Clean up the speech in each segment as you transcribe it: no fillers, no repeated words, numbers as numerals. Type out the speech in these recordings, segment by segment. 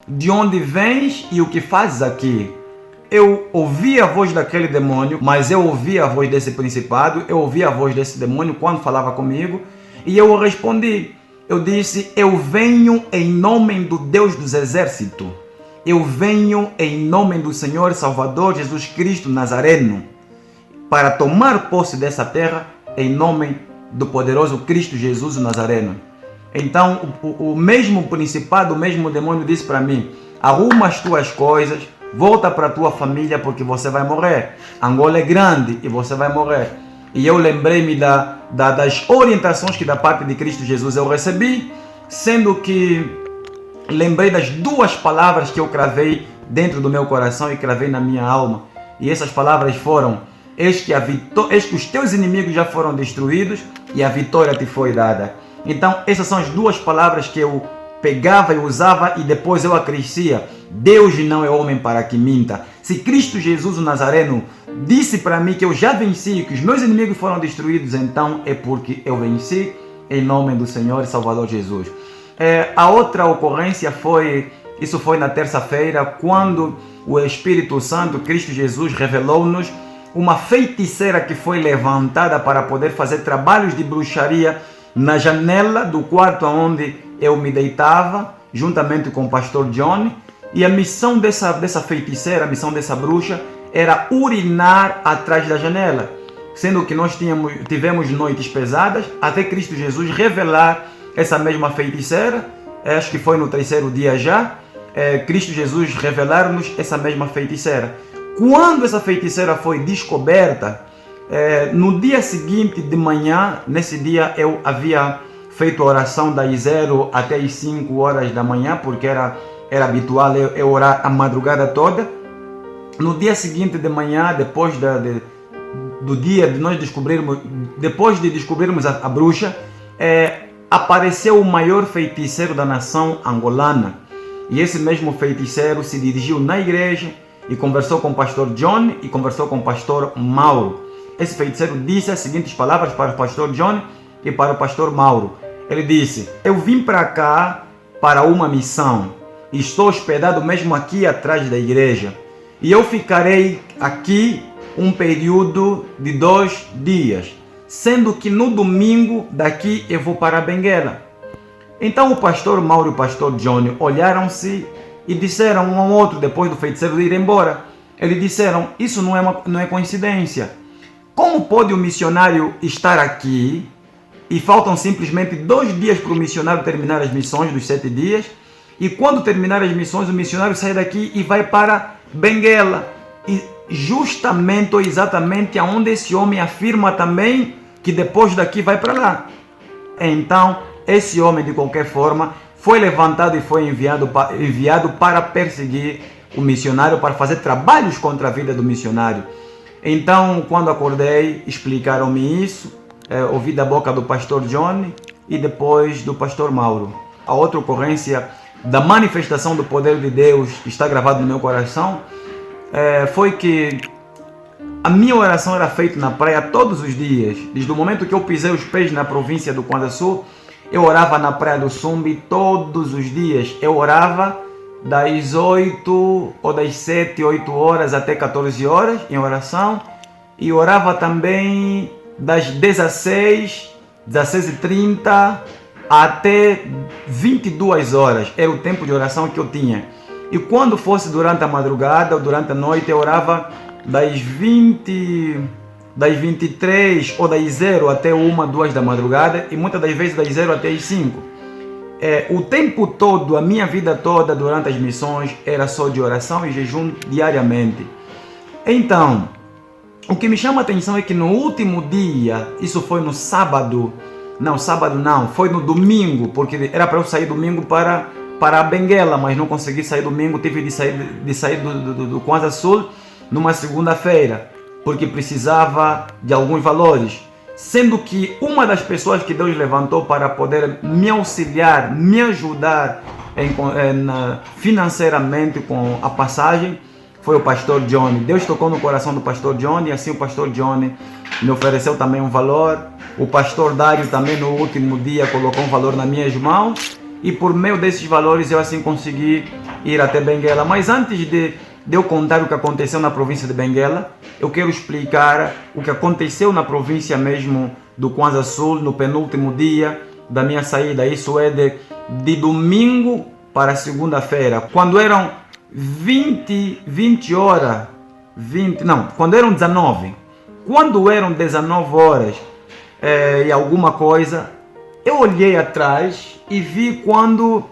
de onde vens e o que fazes aqui? Eu ouvi a voz daquele demônio, mas eu ouvi a voz desse principado, eu ouvi a voz desse demônio quando falava comigo, e eu respondi. Eu disse, eu venho em nome do Deus dos exércitos. Eu venho em nome do Senhor Salvador Jesus Cristo Nazareno, para tomar posse dessa terra em nome do poderoso Cristo Jesus Nazareno. Então o mesmo principado, o mesmo demônio disse para mim, arruma as tuas coisas, volta para a tua família porque você vai morrer. Angola é grande e você vai morrer. E eu lembrei-me das orientações que da parte de Cristo Jesus eu recebi, sendo que lembrei das duas palavras que eu cravei dentro do meu coração e cravei na minha alma. E essas palavras foram, eis que os teus inimigos já foram destruídos e a vitória te foi dada. Então essas são as duas palavras que eu pegava e usava e depois eu acrescia. Deus não é homem para que minta. Se Cristo Jesus o Nazareno disse para mim que eu já venci, que os meus inimigos foram destruídos, então é porque eu venci em nome do Senhor e Salvador Jesus. A outra ocorrência foi na terça-feira, quando o Espírito Santo, Cristo Jesus, revelou-nos uma feiticeira que foi levantada para poder fazer trabalhos de bruxaria na janela do quarto onde eu me deitava, juntamente com o pastor John. E a missão dessa feiticeira, a missão dessa bruxa, era urinar atrás da janela. Sendo que nós tivemos noites pesadas, até Cristo Jesus revelar essa mesma feiticeira. Acho que foi no terceiro dia já. Cristo Jesus revelar-nos essa mesma feiticeira. Quando essa feiticeira foi descoberta, no dia seguinte de manhã, nesse dia eu havia feito a oração das 0 até as 5 horas da manhã, porque era habitual eu orar a madrugada toda. No dia seguinte de manhã, depois do dia de nós descobrirmos a bruxa, apareceu o maior feiticeiro da nação angolana. E esse mesmo feiticeiro se dirigiu na igreja e conversou com o pastor John e conversou com o pastor Mauro. Esse feiticeiro disse as seguintes palavras para o pastor John e para o pastor Mauro. Ele disse, eu vim para cá para uma missão. Estou hospedado mesmo aqui atrás da igreja. E eu ficarei aqui um período de 2 dias. Sendo que no domingo daqui eu vou para Benguela. Então o pastor Mauro e o pastor John olharam-se e disseram um ao outro, depois do feiticeiro ir embora. Eles disseram, isso não é coincidência. Como pode o missionário estar aqui e faltam simplesmente 2 dias para o missionário terminar as missões dos 7 dias? E quando terminar as missões, o missionário sai daqui e vai para Benguela. E justamente ou exatamente aonde esse homem afirma também que depois daqui vai para lá. Então, esse homem, de qualquer forma, foi levantado e foi enviado para perseguir o missionário, para fazer trabalhos contra a vida do missionário. Então, quando acordei, explicaram-me isso, ouvi da boca do pastor John e depois do pastor Mauro. A outra ocorrência da manifestação do poder de Deus que está gravado no meu coração foi que a minha oração era feita na praia todos os dias. Desde o momento que eu pisei os pés na província do Quanda Sul, eu orava na praia do Sumbi todos os dias. Eu orava das 8 ou das 7, 8 horas até 14 horas em oração. E orava também das 16, 16h30 até 22 horas. Era o tempo de oração que eu tinha. E quando fosse durante a madrugada ou durante a noite, eu orava das 23 ou das 0 até 1, 2 da madrugada. E muitas das vezes das 0 até as 5. O tempo todo, a minha vida toda durante as missões era só de oração e jejum diariamente. Então, o que me chama a atenção é que no último dia, isso foi no sábado, foi no domingo, porque era para eu sair domingo para a Benguela, mas não consegui sair domingo, tive de sair do Kwanza Sul numa segunda-feira, porque precisava de alguns valores. Sendo que uma das pessoas que Deus levantou para poder me auxiliar, me ajudar financeiramente com a passagem, foi o pastor John. Deus tocou no coração do pastor John e assim o pastor John me ofereceu também um valor. O pastor Dário também no último dia colocou um valor nas minhas mãos e por meio desses valores eu assim consegui ir até Benguela. Mas antes de eu contar o que aconteceu na província de Benguela, eu quero explicar o que aconteceu na província mesmo do Kwanza Sul, no penúltimo dia da minha saída. Isso é de domingo para segunda-feira, quando eram 20 horas, quando eram 19. Quando eram 19 horas e alguma coisa, eu olhei atrás e vi quando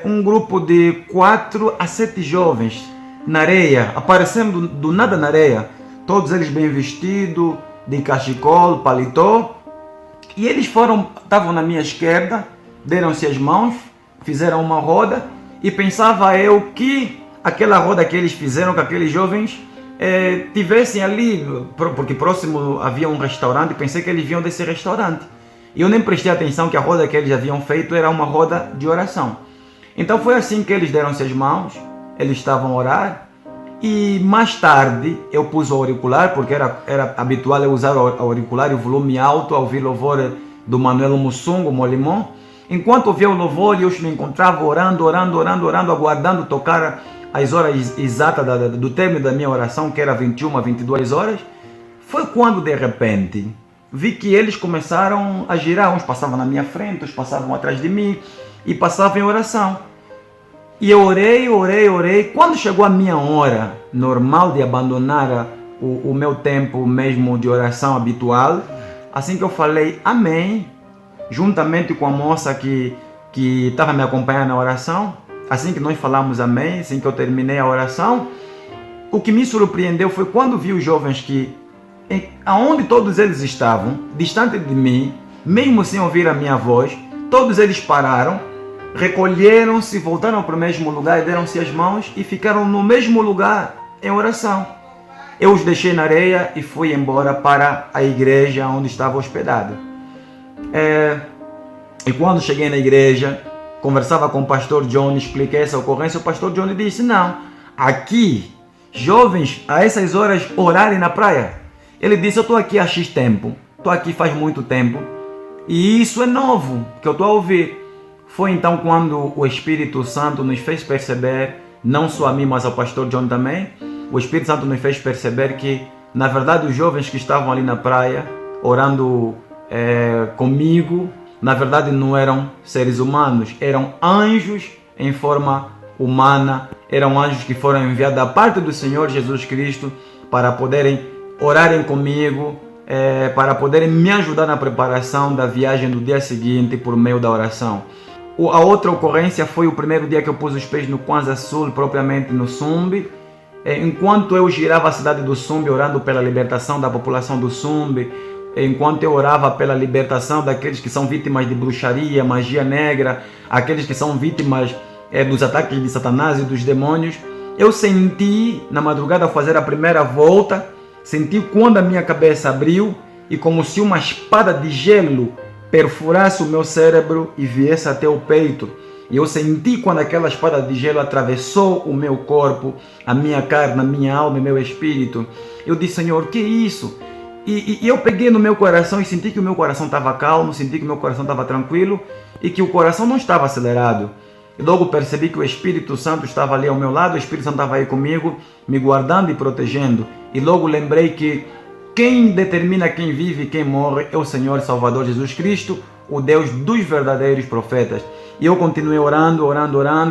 um grupo de 4 a 7 jovens na areia, aparecendo do nada na areia, todos eles bem vestidos, de cachecol, paletó, e eles estavam na minha esquerda, deram-se as mãos, fizeram uma roda, e pensava eu que aquela roda que eles fizeram com aqueles jovens tivessem ali, porque próximo havia um restaurante, pensei que eles vinham desse restaurante. E eu nem prestei atenção que a roda que eles haviam feito era uma roda de oração. Então foi assim que eles deram-se as mãos, eles estavam a orar, e mais tarde eu pus o auricular, porque era habitual eu usar o auricular e o volume alto ao ouvir louvor do Manuel Mussungo, Molimon. Enquanto ouvia o louvor, eu me encontrava orando, aguardando tocar as horas exatas do término da minha oração, que era 21 a 22 horas. Foi quando de repente vi que eles começaram a girar, uns passavam na minha frente, outros passavam atrás de mim e passavam em oração. E eu orei. Quando chegou a minha hora normal de abandonar o meu tempo mesmo de oração habitual, assim que eu falei amém, juntamente com a moça que estava me acompanhando na oração, assim que nós falamos amém, assim que eu terminei a oração, o que me surpreendeu foi quando vi os jovens que, aonde todos eles estavam, distante de mim, mesmo sem ouvir a minha voz, todos eles pararam, recolheram-se, voltaram para o mesmo lugar, deram-se as mãos e ficaram no mesmo lugar em oração. Eu os deixei na areia e fui embora para a igreja onde estava hospedado. E quando cheguei na igreja, conversava com o pastor John, expliquei essa ocorrência. O pastor John disse: não, aqui, jovens a essas horas orarem na praia. Ele disse: eu estou aqui há X tempo, estou aqui faz muito tempo, e isso é novo que eu estou a ouvir. Foi então quando o Espírito Santo nos fez perceber, não só a mim, mas ao pastor John também, o Espírito Santo nos fez perceber que, na verdade, os jovens que estavam ali na praia, orando comigo, na verdade não eram seres humanos, eram anjos em forma humana, eram anjos que foram enviados da parte do Senhor Jesus Cristo para poderem orarem comigo, para poderem me ajudar na preparação da viagem do dia seguinte por meio da oração. A outra ocorrência foi o primeiro dia que eu pus os pés no Kwanza Sul, propriamente no Sumbe. Enquanto eu girava a cidade do Sumbe, orando pela libertação da população do Sumbe, enquanto eu orava pela libertação daqueles que são vítimas de bruxaria, magia negra, aqueles que são vítimas dos ataques de Satanás e dos demônios, eu senti, na madrugada ao fazer a primeira volta, senti quando a minha cabeça abriu e como se uma espada de gelo perfurasse o meu cérebro e viesse até o peito. E eu senti quando aquela espada de gelo atravessou o meu corpo, a minha carne, a minha alma e meu espírito. Eu disse: Senhor, que é isso? E eu peguei no meu coração e senti que o meu coração estava calmo, senti que o meu coração estava tranquilo e que o coração não estava acelerado. E logo percebi que o Espírito Santo estava ali ao meu lado, o Espírito Santo estava aí comigo, me guardando e protegendo. E logo lembrei que quem determina quem vive e quem morre é o Senhor Salvador Jesus Cristo, o Deus dos verdadeiros profetas. E eu continuei orando.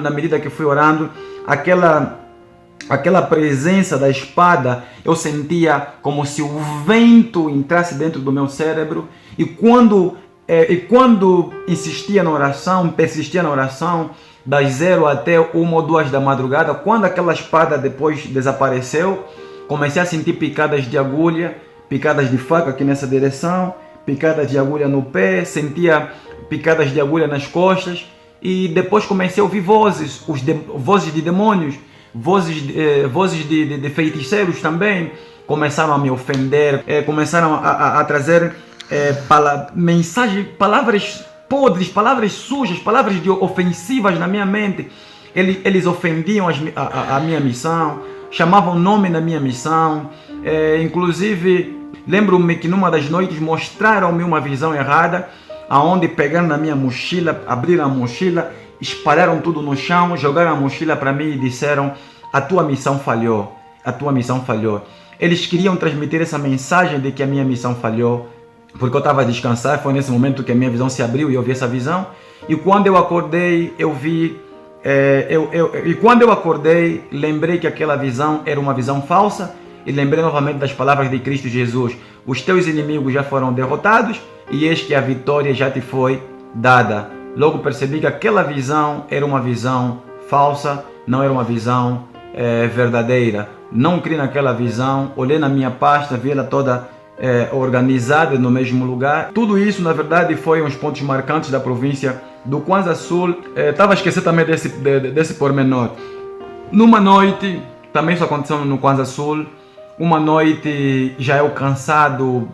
Na medida que fui orando, aquela presença da espada, eu sentia como se o vento entrasse dentro do meu cérebro. E quando persistia na oração, das 0 até 1 ou 2 da madrugada, quando aquela espada depois desapareceu, comecei a sentir picadas de agulha, picadas de faca aqui nessa direção, picadas de agulha no pé, sentia picadas de agulha nas costas, e depois comecei a ouvir vozes, vozes de demônios, vozes de feiticeiros também, começaram a me ofender, começaram a trazer mensagens, palavras podres, palavras sujas, palavras ofensivas na minha mente. Eles ofendiam a minha missão, chamavam nome na minha missão. Inclusive, lembro-me que numa das noites mostraram-me uma visão errada, aonde pegaram na minha mochila, abriram a mochila espalharam tudo no chão, jogaram a mochila para mim e disseram: a tua missão falhou, a tua missão falhou. Eles queriam transmitir essa mensagem de que a minha missão falhou, porque eu estava a descansar. Foi nesse momento que a minha visão se abriu e eu vi essa visão. E quando eu acordei, eu vi... E quando eu acordei, lembrei que aquela visão era uma visão falsa e lembrei novamente das palavras de Cristo Jesus: os teus inimigos já foram derrotados e eis que a vitória já te foi dada. Logo percebi que aquela visão era uma visão falsa, não era uma visão verdadeira. Não criei naquela visão, olhei na minha pasta, vi ela toda organizada no mesmo lugar. Tudo isso, na verdade, foi uns pontos marcantes da província do Kwanza Sul. Estava a esquecer também desse pormenor. Numa noite, também isso aconteceu no Kwanza Sul, uma noite já eu cansado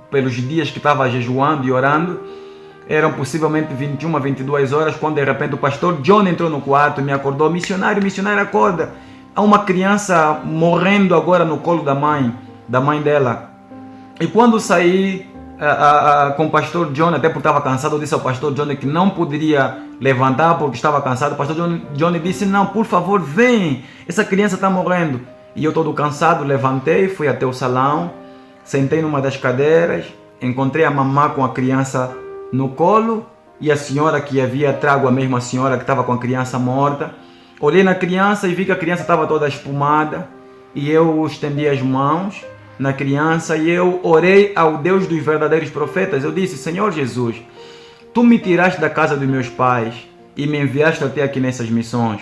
pelos dias que estava jejuando e orando, eram possivelmente 21 a 22 horas, quando de repente o pastor John entrou no quarto e me acordou: missionário, acorda, há uma criança morrendo agora no colo da mãe dela. E quando saí com o pastor John, até porque estava cansado, eu disse ao pastor John que não poderia levantar porque estava cansado. O pastor John disse: não, por favor, vem, essa criança está morrendo. E eu todo cansado, levantei, fui até o salão, sentei numa das cadeiras, encontrei a mamã com a criança no colo e a senhora que havia trago, a mesma senhora que estava com a criança morta. Olhei na criança e vi que a criança estava toda espumada e eu estendi as mãos na criança e eu orei ao Deus dos verdadeiros profetas. Eu disse: Senhor Jesus, tu me tiraste da casa dos meus pais e me enviaste até aqui nessas missões.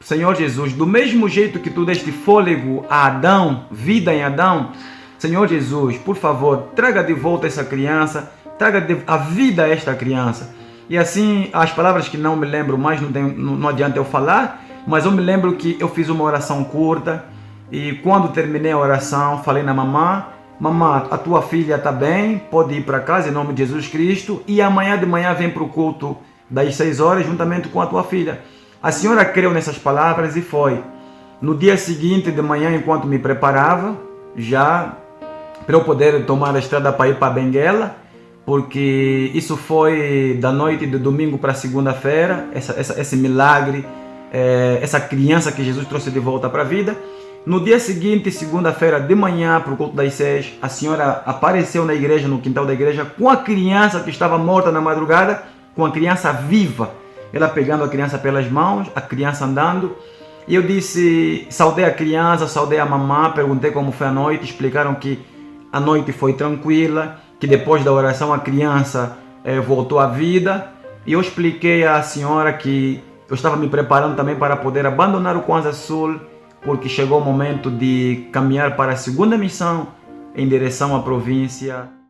Senhor Jesus, do mesmo jeito que tu deste fôlego a Adão, vida em Adão, Senhor Jesus, por favor, traga de volta essa criança, traga a vida a esta criança. E assim, as palavras que não me lembro mais, não adianta eu falar, mas eu me lembro que eu fiz uma oração curta e quando terminei a oração, falei na mamã: mamã, a tua filha está bem, pode ir para casa em nome de Jesus Cristo e amanhã de manhã vem para o culto das 6 horas juntamente com a tua filha. A senhora creu nessas palavras e foi. No dia seguinte de manhã, enquanto me preparava, já para eu poder tomar a estrada para ir para Benguela, porque isso foi da noite de domingo para segunda-feira, esse milagre, essa criança que Jesus trouxe de volta para a vida. No dia seguinte, segunda-feira de manhã, para o culto das 6, a senhora apareceu na igreja, no quintal da igreja, com a criança que estava morta na madrugada, com a criança viva. Ela pegando a criança pelas mãos, a criança andando. E eu disse, saudei a criança, saudei a mamã, perguntei como foi a noite. Explicaram que a noite foi tranquila, que depois da oração a criança voltou à vida. E eu expliquei à senhora que eu estava me preparando também para poder abandonar o Kwanza Sul, porque chegou o momento de caminhar para a segunda missão em direção à província.